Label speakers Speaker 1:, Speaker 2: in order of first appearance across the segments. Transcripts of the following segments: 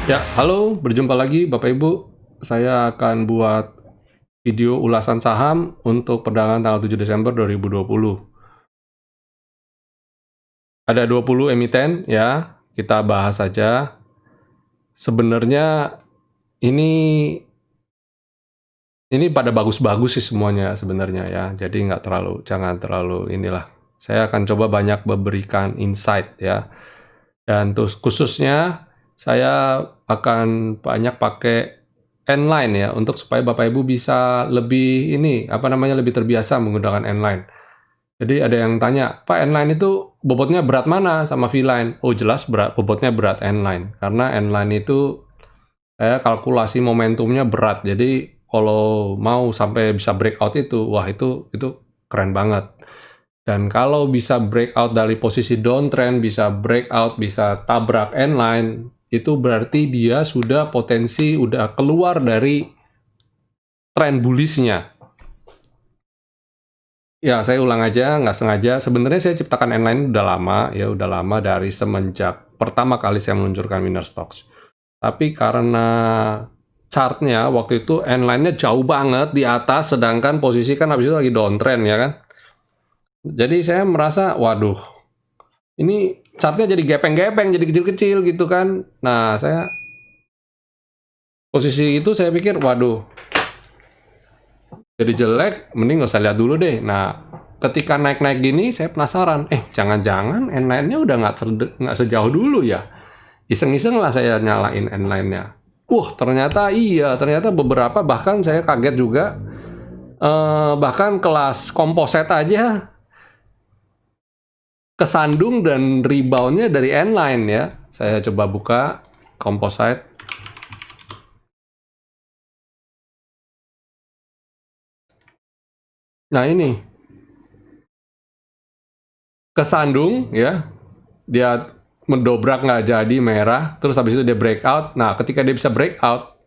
Speaker 1: Ya, halo, berjumpa lagi Bapak Ibu. Saya akan buat video ulasan saham untuk perdagangan tanggal 7 Desember 2020. Ada 20 emiten ya, kita bahas saja. Sebenarnya ini pada bagus-bagus sih semuanya sebenarnya ya. Jadi jangan terlalu inilah. Saya akan coba banyak memberikan insight ya. Dan terus khususnya saya akan banyak pakai N-line ya, untuk supaya Bapak Ibu bisa lebih lebih terbiasa menggunakan N-line. Jadi ada yang tanya, Pak, N-line itu bobotnya berat mana sama V-line? Oh jelas bobotnya berat N-line, karena N-line itu saya kalkulasi momentumnya berat. Jadi kalau mau sampai bisa breakout itu, wah itu keren banget. Dan kalau bisa breakout dari posisi downtrend, bisa breakout, bisa tabrak N-line, itu berarti dia sudah keluar dari tren bullish-nya. Ya, saya ulang aja, nggak sengaja. Sebenarnya saya ciptakan N-line udah lama dari semenjak pertama kali saya meluncurkan Winner Stocks. Tapi karena chartnya waktu itu N-line-nya jauh banget di atas, sedangkan posisi kan habis itu lagi downtrend ya kan. Jadi saya merasa, waduh, ini chartnya jadi gepeng-gepeng, jadi kecil-kecil gitu kan. Nah, posisi itu saya pikir, waduh, jadi jelek, mending nggak usah lihat dulu deh. Nah, ketika naik-naik gini, saya penasaran, jangan-jangan N-line-nya udah nggak sejauh dulu ya. Iseng-iseng lah saya nyalain N-line-nya. Ternyata beberapa, bahkan saya kaget juga, bahkan kelas komposit aja kesandung dan reboundnya dari N-line ya. Saya coba buka komposit. Nah ini, kesandung ya, dia mendobrak nggak jadi merah, terus habis itu dia breakout. Nah ketika dia bisa breakout,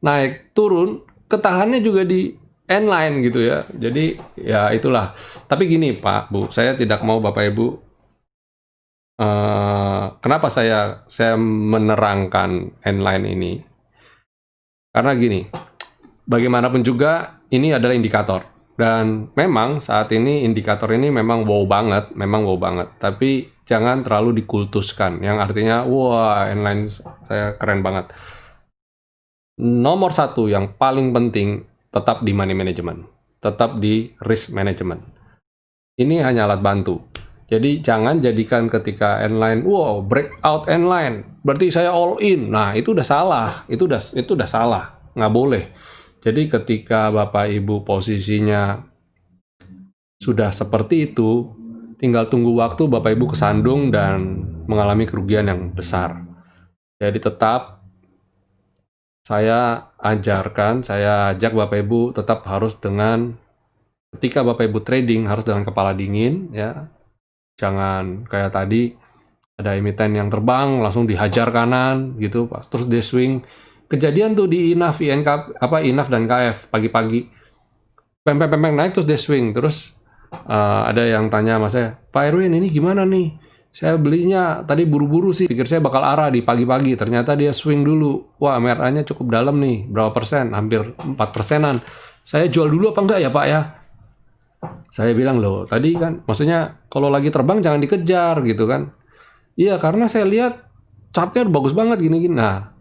Speaker 1: naik turun, ketahannya juga di N-line gitu ya. Jadi ya itulah. Tapi gini Pak, Bu, saya tidak mau Bapak Ibu, kenapa saya menerangkan N-line ini? Karena gini, bagaimanapun juga ini adalah indikator. Dan memang saat ini indikator ini memang wow banget, Tapi jangan terlalu dikultuskan, yang artinya, wah N-line saya keren banget. Nomor satu yang paling penting tetap di money management, tetap di risk management. Ini hanya alat bantu. Jadi jangan jadikan ketika N-line, wow breakout N-line, berarti saya all in. Nah itu udah salah, itu udah salah, nggak boleh. Jadi ketika Bapak Ibu posisinya sudah seperti itu, tinggal tunggu waktu Bapak Ibu kesandung dan mengalami kerugian yang besar. Jadi tetap saya ajak Bapak Ibu tetap harus ketika Bapak Ibu trading harus dengan kepala dingin ya. Jangan kayak tadi ada emiten yang terbang langsung dihajar kanan gitu, terus dia swing. Kejadian tuh di INAF, INAF dan KF pagi-pagi. Pempeng naik terus dia swing. Terus ada yang tanya sama saya, Pak Erwin ini gimana nih? Saya belinya tadi buru-buru sih, pikir saya bakal arah di pagi-pagi. Ternyata dia swing dulu. Wah, MRA-nya cukup dalam nih. Berapa persen? Hampir 4%-an. Saya jual dulu apa enggak ya Pak ya? Saya bilang, loh tadi kan maksudnya kalau lagi terbang jangan dikejar gitu kan. Iya, karena saya lihat chartnya bagus banget gini-gini. Nah,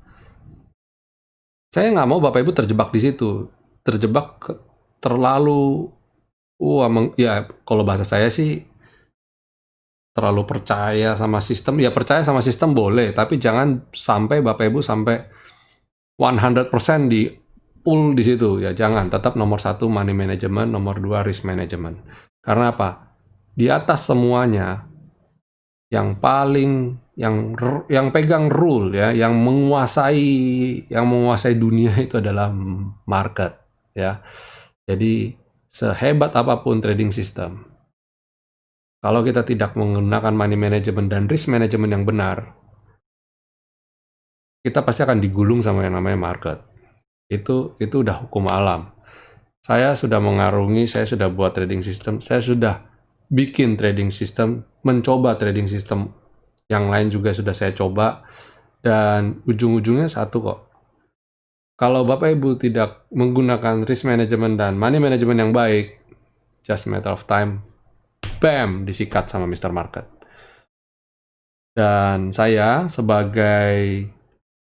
Speaker 1: saya nggak mau Bapak Ibu terjebak di situ. Terlalu, ya kalau bahasa saya sih, terlalu percaya sama sistem. Ya percaya sama sistem boleh, tapi jangan sampai Bapak Ibu sampai 100% di full di situ. Ya jangan, tetap nomor satu money management, nomor dua risk management. Karena apa? Di atas semuanya, yang pegang rule ya, yang menguasai dunia itu adalah market ya. Jadi sehebat apapun trading system, kalau kita tidak menggunakan money management dan risk management yang benar, kita pasti akan digulung sama yang namanya market. Itu udah hukum alam. Saya sudah saya sudah buat trading system, saya sudah bikin trading system, mencoba trading system yang lain juga sudah saya coba, Dan ujung-ujungnya satu kok. Kalau Bapak Ibu tidak menggunakan risk management dan money management yang baik, just matter of time, bam, disikat sama Mr. Market. Dan saya sebagai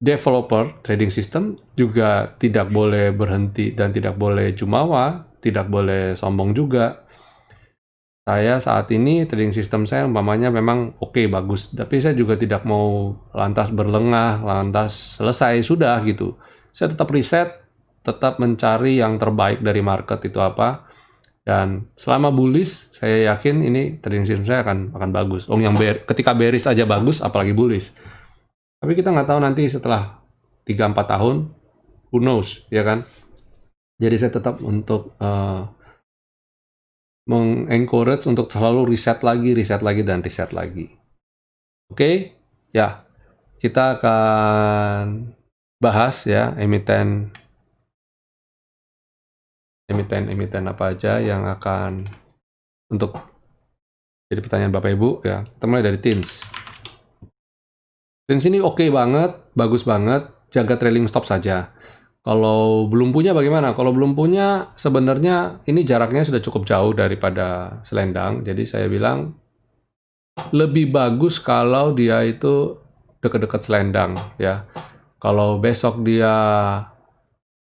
Speaker 1: developer trading system juga tidak boleh berhenti dan tidak boleh jumawa, tidak boleh sombong juga. Saya saat ini trading system saya umpamanya memang oke, bagus, tapi saya juga tidak mau lantas berlengah, lantas selesai sudah gitu. Saya tetap riset, tetap mencari yang terbaik dari market itu apa, dan selama bullish saya yakin ini trading system saya akan bagus. Yang ketika bearish aja bagus, apalagi bullish. Tapi kita nggak tahu nanti setelah 3-4 tahun, who knows, ya kan? Jadi saya tetap untuk mengencourage untuk selalu riset lagi, dan riset lagi. Oke, ya, kita akan bahas ya emiten apa aja yang akan untuk jadi pertanyaan Bapak Ibu ya. Kita mulai dari TINS. TINS ini oke banget, bagus banget, jaga trailing stop saja. Kalau belum punya bagaimana? Kalau belum punya, sebenarnya ini jaraknya sudah cukup jauh daripada selendang. Jadi saya bilang, lebih bagus kalau dia itu dekat-dekat selendang. Ya. Kalau besok dia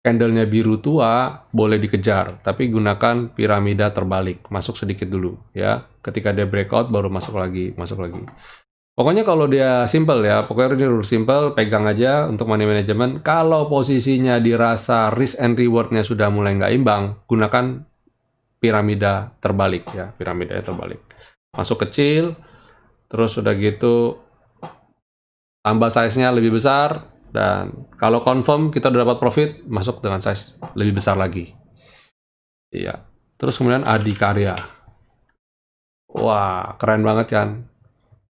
Speaker 1: candle-nya biru tua, boleh dikejar. Tapi gunakan piramida terbalik. Masuk sedikit dulu. Ya. Ketika dia breakout, baru masuk lagi. Pokoknya kalau dia simple ya, pokoknya ini rule simple, pegang aja untuk money management. Kalau posisinya dirasa risk and reward-nya sudah mulai nggak imbang, gunakan piramida terbalik ya, piramida terbalik. Masuk kecil, terus udah gitu tambah size-nya lebih besar, dan kalau confirm kita udah dapat profit, masuk dengan size lebih besar lagi. Iya. Terus kemudian Adikarya. Wah, keren banget kan?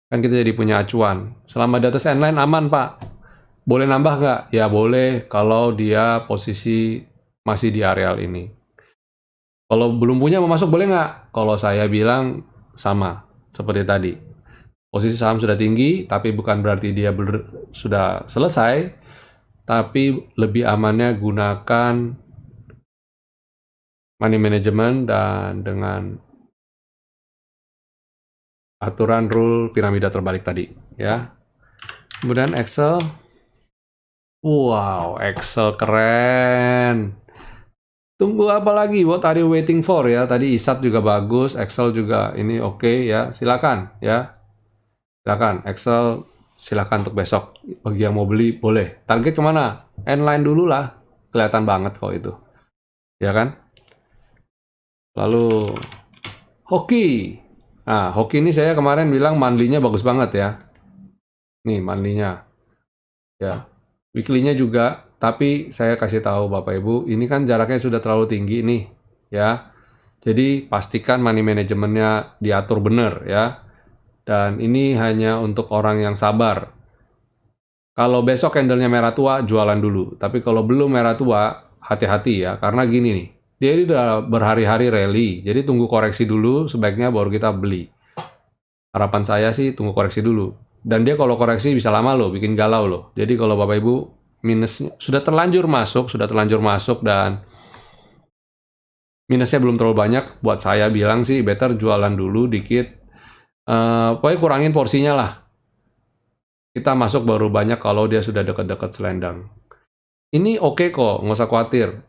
Speaker 1: Kan kita jadi punya acuan. Selama di atas N-line aman, Pak. Boleh nambah nggak? Ya boleh, kalau dia posisi masih di areal ini. Kalau belum punya mau masuk boleh nggak? Kalau saya bilang sama, seperti tadi. Posisi saham sudah tinggi, tapi bukan berarti dia sudah selesai, tapi lebih amannya gunakan money management dan dengan aturan rule piramida terbalik tadi ya. Kemudian Excel, wow, Excel keren. Tunggu apa lagi? What are you waiting for ya? Tadi ISAT juga bagus, Excel juga ini oke ya. Silakan ya, silakan Excel, silakan untuk besok. Bagi yang mau beli boleh. Target kemana? N-line dulu lah, kelihatan banget kok itu, ya kan? Lalu hoki. Nah, hoki ini saya kemarin bilang monthly-nya bagus banget ya. Nih monthly-nya. Ya. Weekly-nya juga, tapi saya kasih tahu Bapak Ibu, ini kan jaraknya sudah terlalu tinggi nih, ya. Jadi pastikan money manajemennya diatur benar ya. Dan ini hanya untuk orang yang sabar. Kalau besok candle-nya merah tua, jualan dulu. Tapi kalau belum merah tua, hati-hati ya, karena gini nih. Dia udah berhari-hari rally, jadi tunggu koreksi dulu, sebaiknya baru kita beli. Harapan saya sih tunggu koreksi dulu. Dan dia kalau koreksi bisa lama loh, bikin galau loh. Jadi kalau Bapak Ibu minusnya sudah terlanjur masuk dan minusnya belum terlalu banyak, buat saya bilang sih better jualan dulu dikit. Pokoknya kurangin porsinya lah. Kita masuk baru banyak kalau dia sudah dekat-dekat selendang. Ini oke kok, nggak usah khawatir.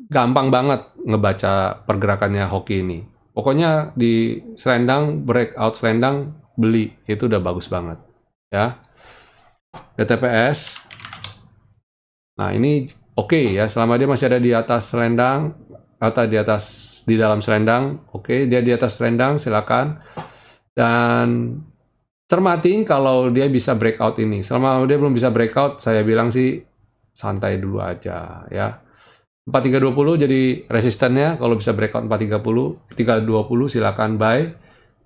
Speaker 1: Gampang banget ngebaca pergerakannya hoki ini. Pokoknya di selendang, breakout selendang, beli. Itu udah bagus banget. Ya. BTPS. Nah ini oke ya, selama dia masih ada di atas selendang, atau di dalam selendang, oke, dia di atas selendang, silakan. Dan cermatin kalau dia bisa breakout ini. Selama dia belum bisa breakout, saya bilang sih santai dulu aja ya. 4320 jadi resistennya, kalau bisa breakout 430, 320 silakan buy.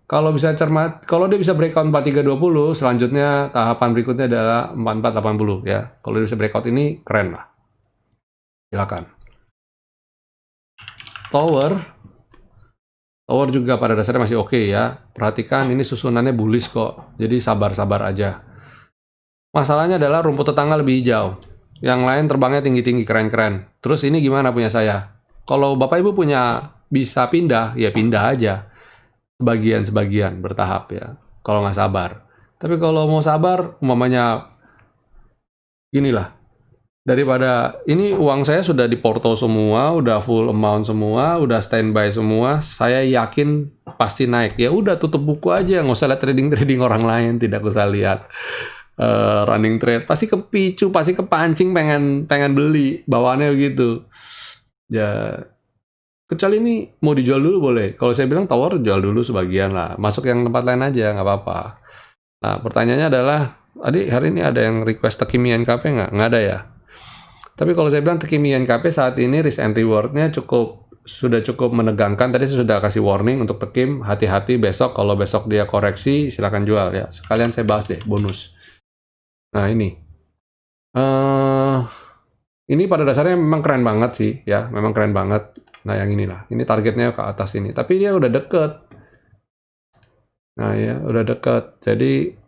Speaker 1: Kalau dia bisa breakout 4320, selanjutnya tahapan berikutnya adalah 4480 ya. Kalau dia bisa breakout ini keren lah. Silakan. Tower juga pada dasarnya masih oke ya. Perhatikan ini susunannya bullish kok. Jadi sabar-sabar aja. Masalahnya adalah rumput tetangga lebih hijau. Yang lain terbangnya tinggi-tinggi, keren-keren. Terus ini gimana punya saya? Kalau Bapak Ibu punya bisa pindah, ya pindah aja. Sebagian-sebagian, bertahap ya. Kalau nggak sabar. Tapi kalau mau sabar, umpamanya ginilah. Daripada ini uang saya sudah diporto semua, udah full amount semua, udah standby semua, saya yakin pasti naik. Ya udah tutup buku aja, nggak usah lihat trading-trading orang lain, tidak usah lihat running trade. Pasti kepicu, pasti kepancing pengen beli, bawaannya gitu. Ya, kecuali ini mau dijual dulu boleh. Kalau saya bilang tower jual dulu sebagian lah, masuk yang tempat lain aja nggak apa-apa. Nah, pertanyaannya adalah, adik hari ini ada yang request Tekimi NKP nggak? Nggak ada ya. Tapi kalau saya bilang Tekimi NKP saat ini risk and reward-nya sudah cukup menegangkan. Tadi saya sudah kasih warning untuk Tekim, hati-hati besok. Kalau besok dia koreksi, silakan jual ya. Sekalian saya bahas deh bonus. Nah ini, eh ini pada dasarnya memang keren banget sih ya, memang keren banget. Nah yang inilah, ini targetnya ke atas ini. Tapi dia udah deket. Nah ya, udah deket. Jadi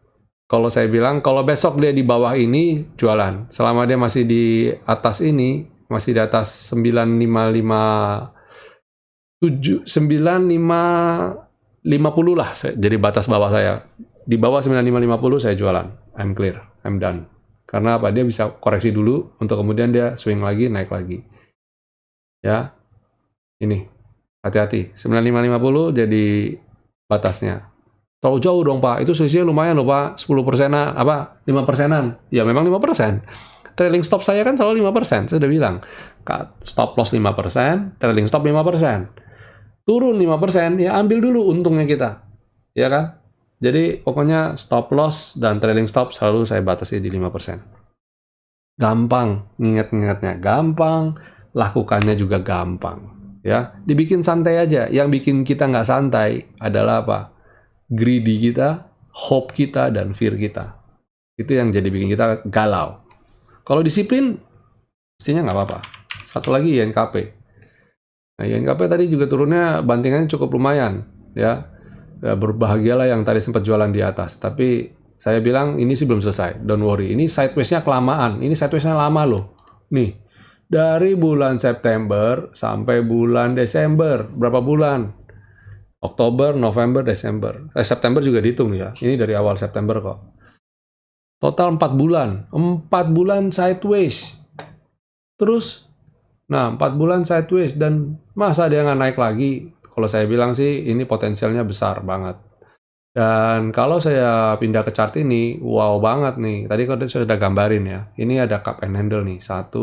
Speaker 1: kalau saya bilang, kalau besok dia di bawah ini, jualan. Selama dia masih di atas ini, masih di atas 9550 lah, jadi batas bawah saya. Di bawah 9550 saya jualan. I'm clear, I'm done. Karena apa? Dia bisa koreksi dulu, untuk kemudian dia swing lagi, naik lagi. Ya, ini. Hati-hati. 9550 jadi batasnya. Terlalu jauh dong Pak, itu selisihnya lumayan loh Pak, 10%-an, apa, 5%-an. Ya memang 5%. Trailing stop saya kan selalu 5%, saya udah bilang. Stop loss 5%, trailing stop 5%. Turun 5%, ya ambil dulu untungnya kita. Ya kan? Jadi pokoknya stop loss dan trailing stop selalu saya batasi di 5%. Gampang, nginget-ngingetnya gampang, lakukannya juga gampang. Ya, dibikin santai aja. Yang bikin kita nggak santai adalah apa? Greedy kita, hope kita, dan fear kita. Itu yang jadi bikin kita galau. Kalau disiplin, mestinya nggak apa-apa. Satu lagi INKP. Nah, INKP tadi juga turunnya bantingannya cukup lumayan. Ya, berbahagialah yang tadi sempat jualan di atas. Tapi saya bilang ini sih belum selesai. Don't worry. Ini sideways-nya kelamaan. Ini sideways-nya lama loh. Nih, dari bulan September sampai bulan Desember. Berapa bulan? Oktober, November, Desember. September juga dihitung ya. Ini dari awal September kok. Total 4 bulan. 4 bulan sideways. Terus, nah 4 bulan sideways. Dan masa dia nggak naik lagi? Kalau saya bilang sih, ini potensialnya besar banget. Dan kalau saya pindah ke chart ini, wow banget nih. Tadi kan saya sudah gambarin ya. Ini ada cup and handle nih. 1,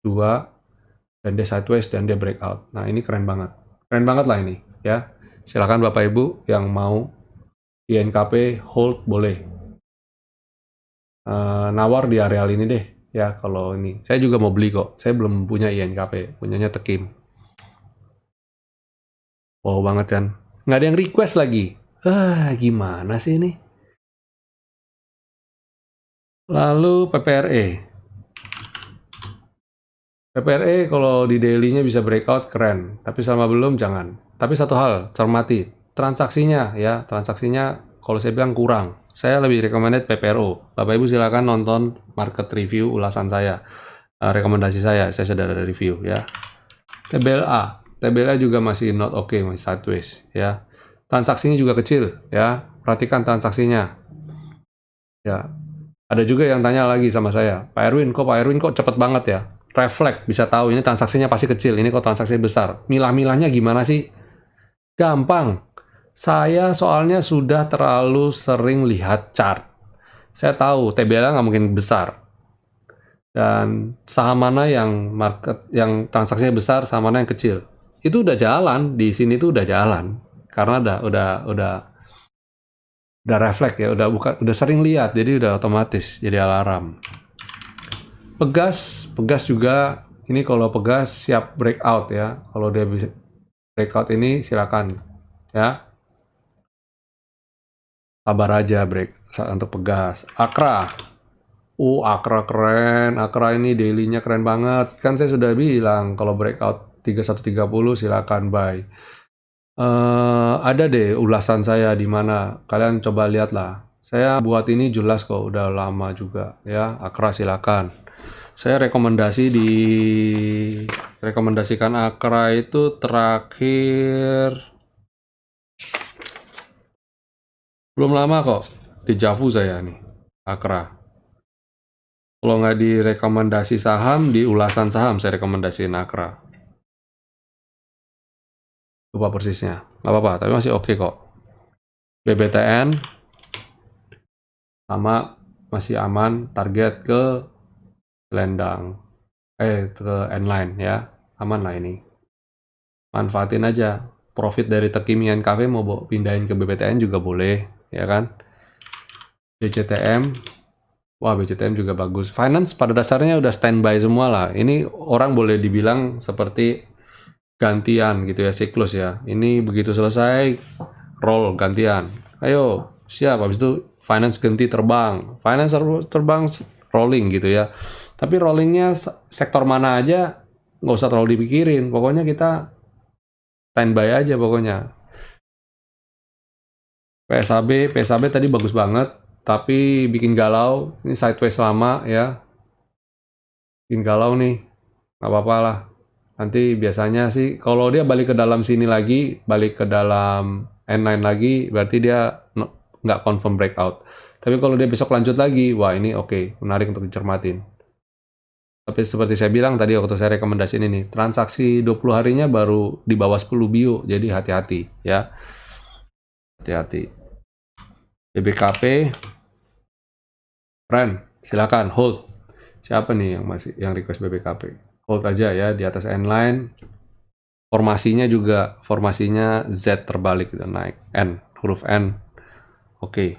Speaker 1: 2, dan dia sideways dan dia breakout. Nah ini keren banget. Keren banget lah ini ya. Silakan Bapak Ibu yang mau INKP hold boleh. Nawar di areal ini deh ya kalau ini. Saya juga mau beli kok. Saya belum punya INKP, punyanya Tekim. Wow banget kan. Nggak ada yang request lagi. Gimana sih ini? Lalu PPRE. PPRE kalau di daily-nya bisa breakout keren. Tapi selama belum jangan. Tapi satu hal, cermati. Transaksinya ya, transaksinya kalau saya bilang kurang. Saya lebih recommended PPRO. Bapak Ibu silakan nonton market review ulasan saya. Rekomendasi saya sudah ada review ya. TBLA. TBLA juga masih not okay, masih sideways ya. Transaksinya juga kecil ya. Perhatikan transaksinya. Ya. Ada juga yang tanya lagi sama saya, Pak Erwin kok cepet banget ya? Refleks bisa tahu ini transaksinya pasti kecil, ini kok transaksinya besar. Milah-milahnya gimana sih? Gampang. Saya soalnya sudah terlalu sering lihat chart. Saya tahu TBLA nggak mungkin besar. Dan saham mana yang yang transaksinya besar, saham mana yang kecil. Itu udah jalan, di sini tuh udah jalan. Karena udah refleks ya, udah sering lihat, jadi udah otomatis jadi alarm. Pegas juga ini kalau Pegas siap breakout ya. Kalau dia bisa breakout ini silakan ya. Sabar aja untuk Pegas. Akra. Akra keren. Akra ini daily-nya keren banget. Kan saya sudah bilang kalau breakout 3130 silakan buy. Ada deh ulasan saya di mana kalian coba lihatlah. Saya buat ini jelas kok, udah lama juga ya. Akra silakan. Saya rekomendasikan Akra itu terakhir belum lama kok. Di Javu saya nih, Akra. Kalau nggak di rekomendasi saham, di ulasan saham saya rekomendasiin Akra. Lupa persisnya. Nggak apa-apa, tapi masih oke kok. BBTN sama masih aman, target ke selendang. Ke N-Line ya. Aman lah ini. Manfaatin aja. Profit dari Tekimian Cafe mau pindahin ke BBTN juga boleh, ya kan? BCTM. Wah, BCTM juga bagus. Finance pada dasarnya udah standby semua lah. Ini orang boleh dibilang seperti gantian gitu ya, siklus ya. Ini begitu selesai, roll gantian. Ayo, siap. Habis itu finance ganti terbang. Finance terbang rolling gitu ya. Tapi rollingnya sektor mana aja nggak usah terlalu dipikirin. Pokoknya kita standby aja pokoknya. PSAB tadi bagus banget, tapi bikin galau. Ini sideways lama ya, bikin galau nih. Nggak apa-apa lah. Nanti biasanya sih, kalau dia balik ke dalam sini lagi, balik ke dalam N9 lagi, berarti dia nggak confirm breakout. Tapi kalau dia besok lanjut lagi, wah ini oke, menarik untuk dicermatin. Tapi seperti saya bilang tadi waktu saya rekomendasi ini, transaksi 20 harinya baru di bawah 10 bio, jadi hati-hati ya. Hati-hati. BBKP, friend, silakan hold. Siapa nih yang request BBKP? Hold aja ya di atas N-line. Formasinya Z terbalik gitu, naik N, huruf N. Oke.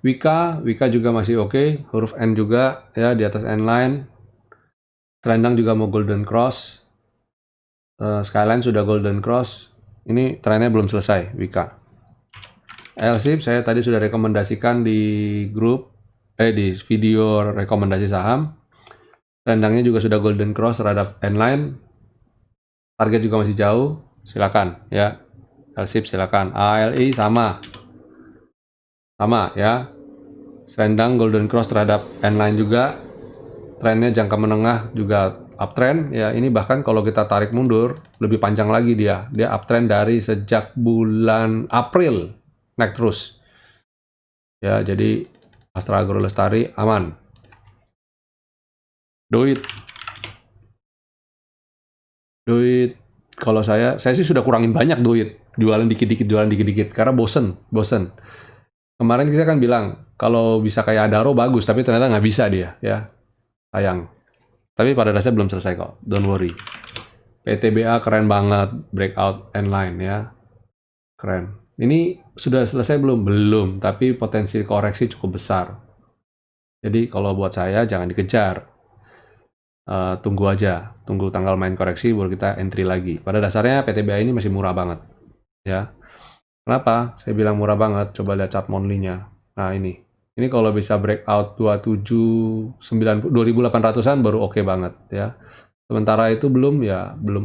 Speaker 1: Wika juga masih oke, huruf N juga ya di atas N-line. Selendang juga mau golden cross. Skyline sudah golden cross. Ini trennya belum selesai, Wika. LSIP saya tadi sudah rekomendasikan di grup, di video rekomendasi saham. Selendangnya juga sudah golden cross terhadap N-line. Target juga masih jauh. Silakan ya. LSIP silakan. ALI sama ya. Selendang golden cross terhadap N-line juga. Trennya jangka menengah juga uptrend ya. Ini bahkan kalau kita tarik mundur lebih panjang lagi dia uptrend dari sejak bulan April naik terus ya. Jadi Astra Agro Lestari aman. Duit kalau saya sih sudah kurangin banyak duit, jualan dikit-dikit karena bosen. Kemarin kita kan bilang kalau bisa kayak Adaro bagus, tapi ternyata nggak bisa dia ya. Sayang. Tapi pada dasarnya belum selesai kok. Don't worry. PTBA keren banget. Breakout N-line ya. Keren. Ini sudah selesai belum? Belum. Tapi potensi koreksi cukup besar. Jadi kalau buat saya jangan dikejar. Tunggu aja. Tunggu tanggal main koreksi baru kita entry lagi. Pada dasarnya PTBA ini masih murah banget. Ya. Kenapa? Saya bilang murah banget. Coba lihat chart monthly-nya. Nah ini. Ini kalau bisa breakout 2800-an baru oke banget ya. Sementara itu belum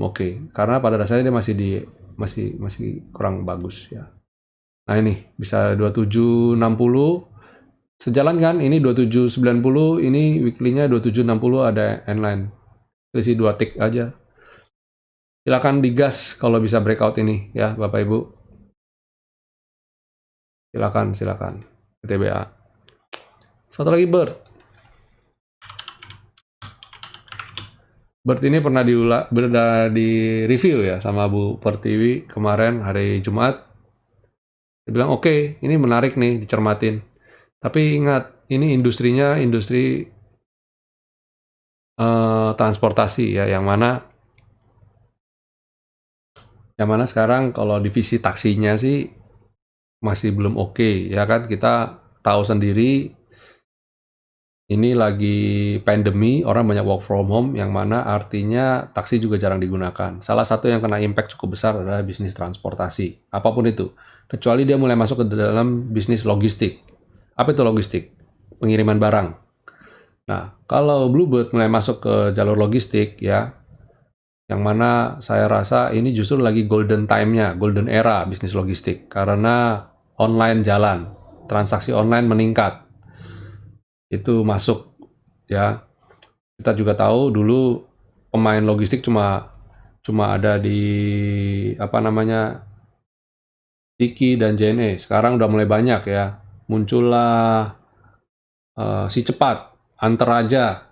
Speaker 1: oke. Karena pada dasarnya dia masih kurang bagus ya. Nah ini bisa 2760 sejalan kan? Ini 2790, ini weekly-nya 2760 ada N-line. Selisih 2 tick aja. Silakan digas kalau bisa breakout ini ya Bapak Ibu. Silakan. PTBA. Satu lagi Bird ini pernah di review ya sama Bu Pertiwi kemarin hari Jumat. Dia bilang oke, ini menarik nih dicermatin. Tapi ingat, ini industrinya industri transportasi ya, yang mana sekarang kalau divisi taksinya sih masih belum oke ya kan. Kita tahu sendiri ini lagi pandemi, orang banyak work from home, yang mana artinya taksi juga jarang digunakan. Salah satu yang kena impact cukup besar adalah bisnis transportasi, apapun itu. Kecuali dia mulai masuk ke dalam bisnis logistik. Apa itu logistik? Pengiriman barang. Nah, kalau Bluebird mulai masuk ke jalur logistik, ya, yang mana saya rasa ini justru lagi golden time-nya, golden era bisnis logistik. Karena online jalan, transaksi online meningkat. Itu masuk ya. Kita juga tahu dulu pemain logistik cuma ada di apa namanya Tiki dan JNE. Sekarang udah mulai banyak ya. Muncullah Si Cepat, Antar Raja,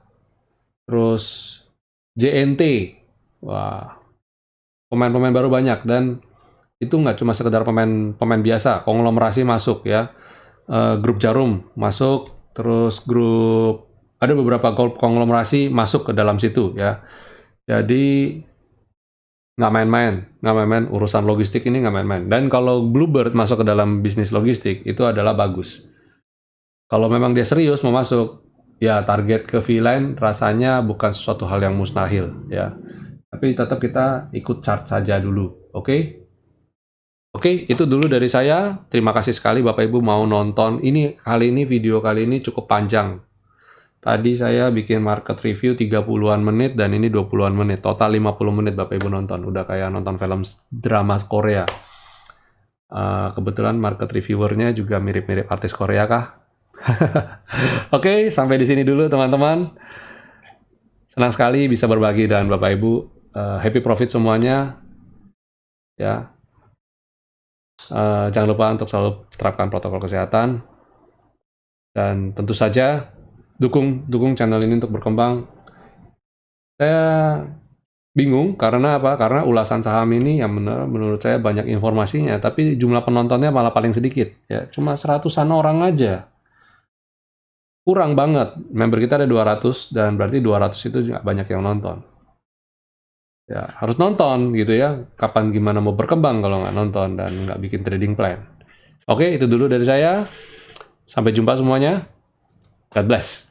Speaker 1: terus JNT. Wah, pemain-pemain baru banyak dan itu nggak cuma sekedar pemain biasa, konglomerasi masuk ya. Grup Jarum masuk, terus ada beberapa konglomerasi masuk ke dalam situ ya. Jadi nggak main-main urusan logistik ini nggak main-main. Dan kalau Bluebird masuk ke dalam bisnis logistik itu adalah bagus. Kalau memang dia serius mau masuk, ya target ke V-Line rasanya bukan sesuatu hal yang mustahil ya. Tapi tetap kita ikut chart saja dulu, oke? Oke, itu dulu dari saya. Terima kasih sekali Bapak Ibu mau nonton. Video kali ini cukup panjang. Tadi saya bikin market review 30-an menit dan ini 20-an menit. Total 50 menit Bapak Ibu nonton. Udah kayak nonton film drama Korea. Kebetulan market reviewernya juga mirip-mirip artis Korea kah? Oke, sampai di sini dulu teman-teman. Senang sekali bisa berbagi dan Bapak Ibu. Happy profit semuanya. Ya. Jangan lupa untuk selalu terapkan protokol kesehatan. Dan tentu saja dukung channel ini untuk berkembang. Saya bingung karena apa? Karena ulasan saham ini yang menurut saya banyak informasinya, tapi jumlah penontonnya malah paling sedikit. Ya, cuma 100-an orang aja. Kurang banget. Member kita ada 200 dan berarti 200 itu juga banyak yang nonton. Ya, harus nonton gitu ya. Kapan gimana mau berkembang kalau nggak nonton dan nggak bikin trading plan. Oke, itu dulu dari saya. Sampai jumpa semuanya. God bless.